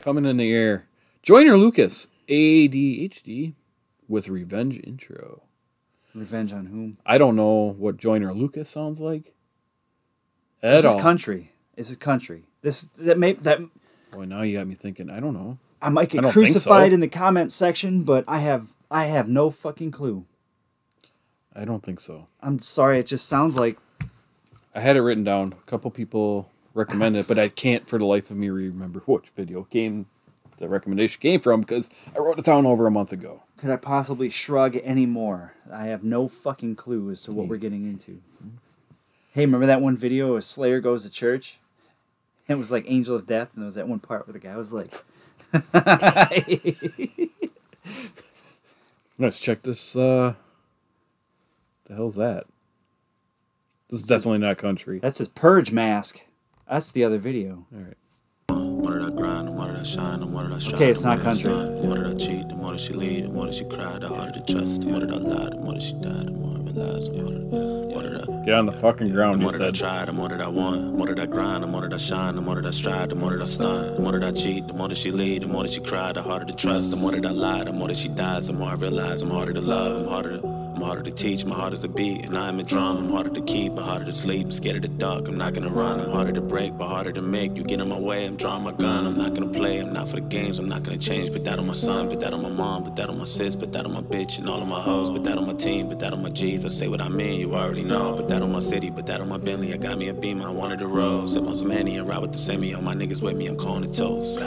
coming in the air. Joyner Lucas, ADHD, with revenge intro. Revenge on whom? I don't know what Joyner Lucas sounds like. This is country. This is country. Boy, now you got me thinking. I don't know. I might get crucified in the comment section, but I have no fucking clue. I don't think so. I'm sorry. It just sounds like. I had it written down. A couple people recommend it, but I can't for the life of me remember which video the recommendation came from because I wrote it down over a month ago. Could I possibly shrug any more? I have no fucking clue as to what we're getting into. Hey, remember that one video of Slayer goes to church? It was like Angel of Death, and there was that one part where the guy was like... Let's check this. The hell's that? This is definitely not country. That's his purge mask. That's the other video. All right. Okay, it's not country. Get on the fucking ground, you said. The more that I want, the more that I grind, the more that I shine, the more that I strive, the more that I stunt, the more that I cheat, the more that she lead, the more that she cry, the harder to trust, the more that I lie, the more that she dies, the more I realize I'm harder to love, I'm harder to teach, my heart is a beat, and I'm a drum, I'm harder to keep, but harder to sleep, I'm scared of the dark, I'm not gonna run, I'm harder to break, but harder to make, you get in my way, I'm drawing my gun, I'm not gonna play, I'm not for the games, I'm not gonna change, put that on my son, put that on my mom, put that on my sis, put that on my bitch, and all of my hoes, put that on my team, put that on my G's, I say what I mean, you already know, put that on my city, put that on my Bentley, I got me a Beamer, I wanted to roll, sip on some Henny and ride with the semi, all my niggas with me, I'm calling it toast.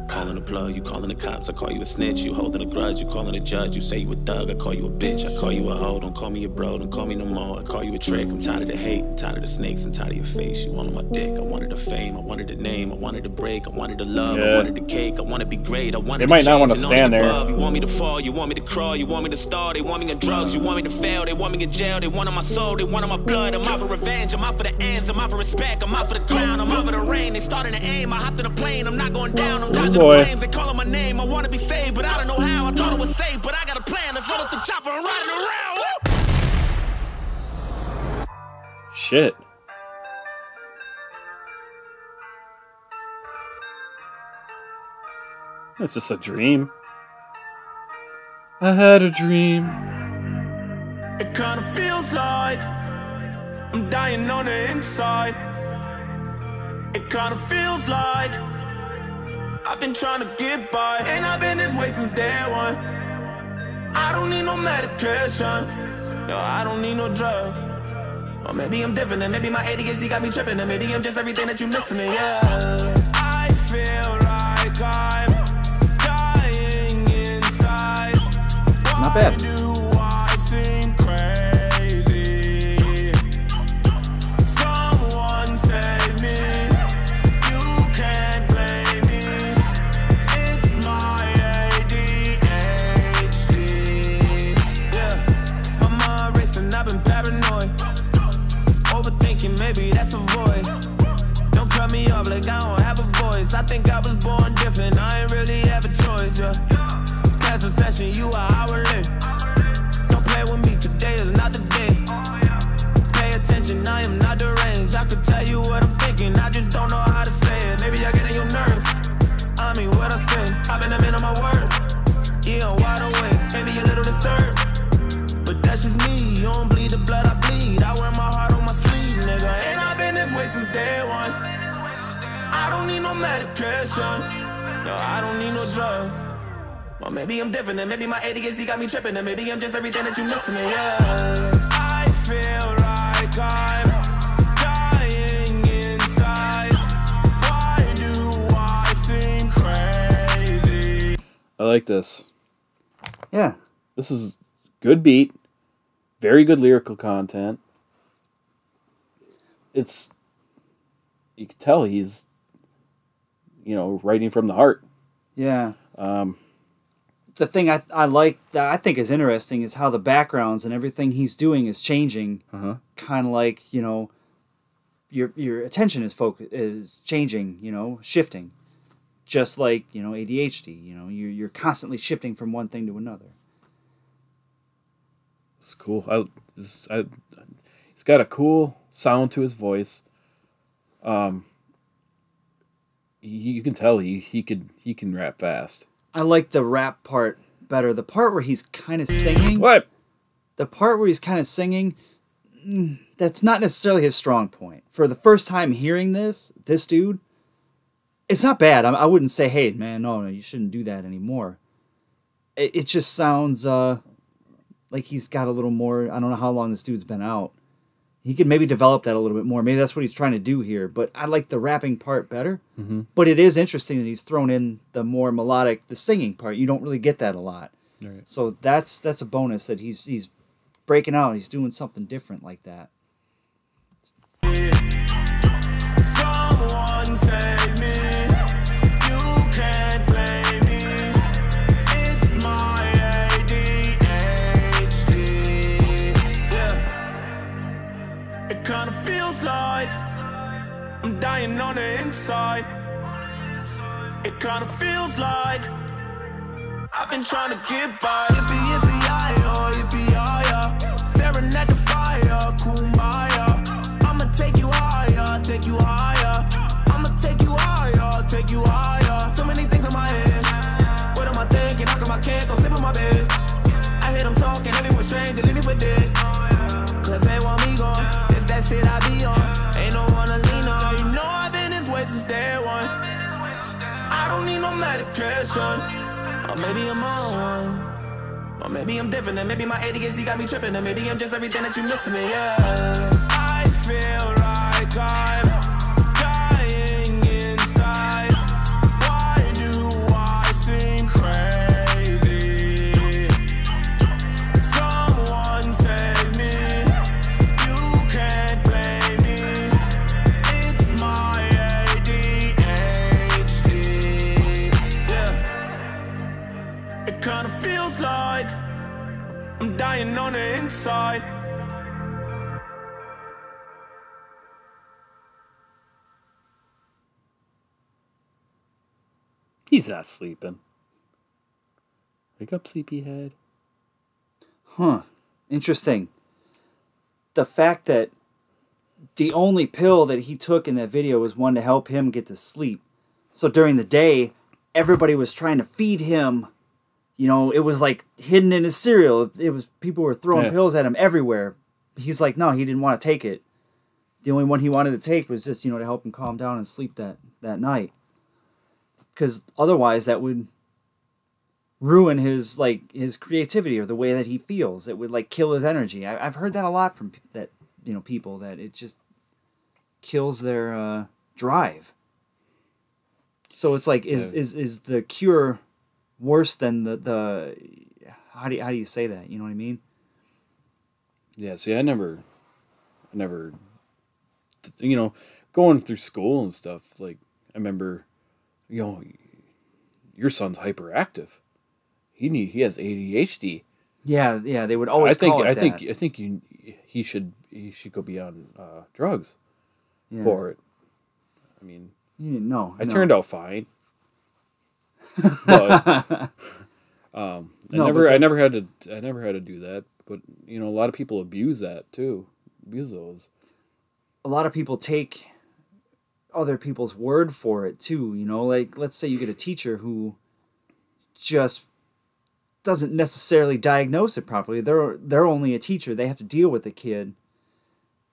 Calling the plug, you calling the cops, I call you a snitch, you holding a grudge, you calling a judge, you say you a thug, I call you a bitch, I call you a hoe, don't call me a bro, don't call me no more, I call you a trick, I'm tired of the hate, I'm tired of the snakes, I'm tired of your face, you wanted my dick, I wanted the fame, I wanted the name, I wanted the break, I wanted the love, I wanted the cake, I wanted to be great, I wanted they might not want to stand there. You want me to fall, you want me to crawl, you want me to stall, they want me in drugs, you want me to fail, they want me in jail, they want on my soul, they want on my blood, I'm out for revenge, I'm out for the ends, I'm out for respect, I'm out for the crown, I'm out for the rain, they starting to aim, I hopped in a plane, I'm not going down, I'm dodging the flames, they calling my name, I wanna be saved, but I don't know how, I thought it was safe, but I got a plan, let's load up the chopper and riding around, woo! Shit. It's just a dream. I had a dream. It kinda feels like I'm dying on the inside. It kinda feels like I've been trying to get by, and I've been this way since day one. I don't need no medication, no, I don't need no drug. Or maybe I'm different, and maybe my ADHD got me tripping, and maybe I'm just everything that you missing me, yeah. I feel like I'm dying inside. Not bad. Why do I seem crazy? Someone save me. You can't blame me. It's my ADHD. Yeah, my mind racing, I've been paranoid. Overthinking, maybe that's a voice. Don't cut me off like I don't have a voice. I think I was born different, I ain't really have a choice, yeah. Class session, you are hourly. Don't play with me, today is not the day. Pay attention, I am not deranged. I could tell you what I'm thinking, I just don't know how to say it. Maybe I get in your nerves, I mean what I say. I've been a man of my word, yeah, I'm wide awake. Maybe a little disturbed, but that's just me. You don't bleed the blood I bleed, I wear my heart on my sleeve, nigga. And I've been this way since day one. I don't need no medication, no, I don't need no drugs. Or maybe I'm different, and maybe my ADHD got me tripping, and maybe I'm just everything that you missing me, yeah. I feel like I'm dying inside. Why do I seem crazy? I like this. Yeah. This is good beat. Very good lyrical content. It's... You can tell he's, writing from the heart. Yeah. The thing I like, that I think is interesting, is how the backgrounds and everything he's doing is changing. Kind of like, your attention is changing, shifting. Just like, ADHD, you're constantly shifting from one thing to another. It's cool. He's got a cool sound to his voice. you can tell he can rap fast. I like the rap part better. The part where he's kind of singing. What? The part where he's kind of singing, that's not necessarily his strong point. For the first time hearing this dude, it's not bad. I wouldn't say, hey, man, no, you shouldn't do that anymore. It just sounds like he's got a little more. I don't know how long this dude's been out. He could maybe develop that a little bit more. Maybe that's what he's trying to do here. But I like the rapping part better. Mm-hmm. But it is interesting that he's thrown in the more melodic, the singing part. You don't really get that a lot. Right. So that's a bonus that he's breaking out. He's doing something different like that. Someone save me. You can't blame me. It's my ADHD. Yeah. It kinda feels like I'm dying on the inside. It kinda feels like I've been trying to get by. Yippee, yippee-yi-yo, yippee-yi-yo. Staring at the fire, kumbaya. I'ma take you higher, take you higher. I'ma take you higher, take you higher. So many things in my head. What am I thinking? How come I can't go sleep in my bed? I hear them talking, everyone's strange, they leave me for dead. Cause they want me gone, it's that shit I be on. Ain't no one to lean on. You know I've been this way since day one. I don't need no medication. Or maybe I'm on one. Or maybe I'm different, and maybe my ADHD got me tripping, and maybe I'm just everything that you missed to me, yeah. I feel like I'm dying inside. Why do I seem crazy? Someone save me. You can't blame me. It's my ADHD. Yeah. It kinda feels like I'm dying on the inside. He's not sleeping. Wake up, sleepyhead. Huh. Interesting. The fact that the only pill that he took in that video was one to help him get to sleep. So during the day, everybody was trying to feed him. You know, it was like hidden in his cereal. It was people were throwing pills at him everywhere. He's like, no, he didn't want to take it. The only one he wanted to take was just, to help him calm down and sleep that night. Because otherwise that would ruin his creativity or the way that he feels. It would kill his energy. I've heard that a lot from people, that it just kills their drive. So it's like, is the cure worse than the how do you say that? You know what I mean? Yeah, see, I never, going through school and stuff, I remember, your son's hyperactive. He has ADHD. Yeah, they would always call it that. I think he should go be on drugs for it. I mean, I turned out fine. But I never had to do that. But a lot of people abuse that too. Abuse those. A lot of people take other people's word for it too. Let's say you get a teacher who just doesn't necessarily diagnose it properly. They're only a teacher. They have to deal with the kid.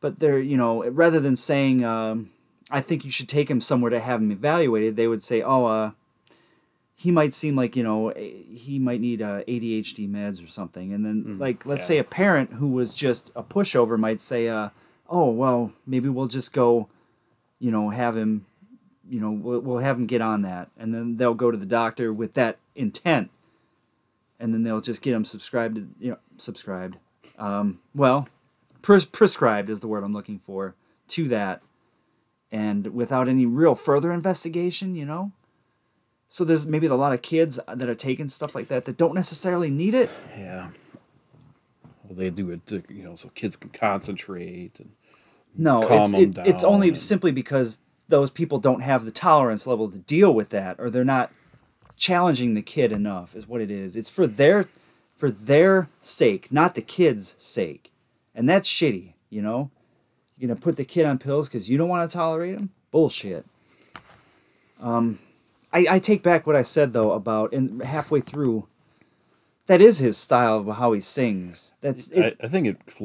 But they're rather than saying I think you should take him somewhere to have him evaluated, they would say, he might seem like, he might need ADHD meds or something. And then, let's say a parent who was just a pushover might say, well, maybe we'll just go, have him, we'll have him get on that. And then they'll go to the doctor with that intent. And then they'll just get him prescribed is the word I'm looking for, to that. And without any real further investigation, So there's maybe a lot of kids that are taking stuff like that don't necessarily need it. Yeah. Well, they do it to, so kids can concentrate and calm them down. It's only simply because those people don't have the tolerance level to deal with that, or they're not challenging the kid enough, is what it is. It's for their sake, not the kid's sake. And that's shitty, You're going to put the kid on pills because you don't want to tolerate him? Bullshit. I take back what I said though about halfway through. That is his style of how he sings. That's it. I think it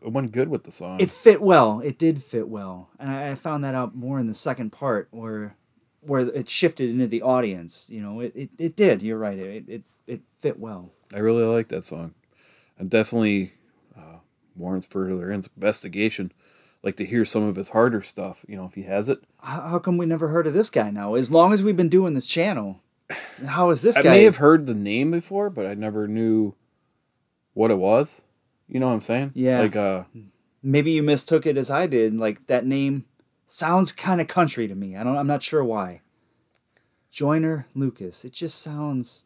went good with the song. It fit well. It did fit well, and I found that out more in the second part where it shifted into the audience. You know, it did. You're right. It fit well. I really like that song. And definitely warrants further investigation. Like to hear some of his harder stuff, you know, if he has it. How come we never heard of this guy now? As long as we've been doing this channel, how is this guy? I may have heard the name before, but I never knew what it was. You know what I'm saying? Yeah. Like, maybe you mistook it as I did. Like that name sounds kind of country to me. I'm not sure why. Joyner Lucas. It just sounds.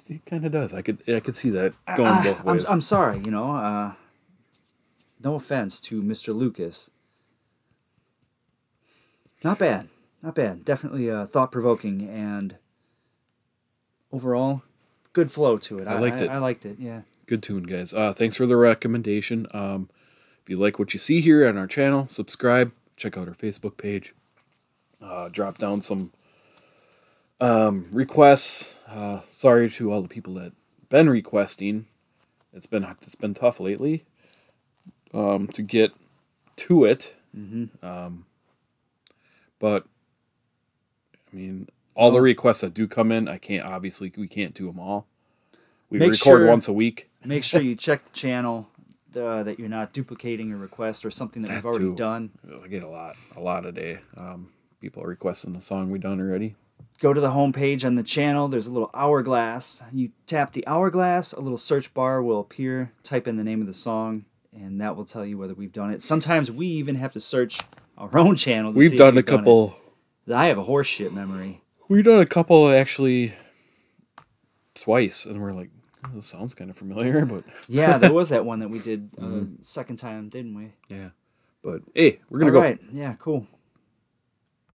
It kind of does. I could see that going both ways. I'm sorry, you know. No offense to Mr. Lucas. Not bad. Not bad. Definitely thought-provoking and overall good flow to it. I liked it. I liked it, yeah. Good tune, guys. Thanks for the recommendation. If you like what you see here on our channel, subscribe. Check out our Facebook page. Drop down some requests. Sorry to all the people that been requesting. It's been tough lately to get to it. Mm-hmm. But I mean, all the requests that do come in, we can't do them all. We record once a week. Make sure you check the channel that you're not duplicating a request or something that we've already done. I get a lot a day. People are requesting the song we done already. Go to the homepage on the channel. There's a little hourglass. You tap the hourglass, a little search bar will appear. Type in the name of the song, and that will tell you whether we've done it. Sometimes we even have to search our own channel to see if done a couple. I have a horseshit memory. We've done a couple actually twice, and we're like, oh, this sounds kind of familiar, but yeah, there was that one that we did second time, didn't we? Yeah, but hey, we're gonna go. All right, yeah, cool.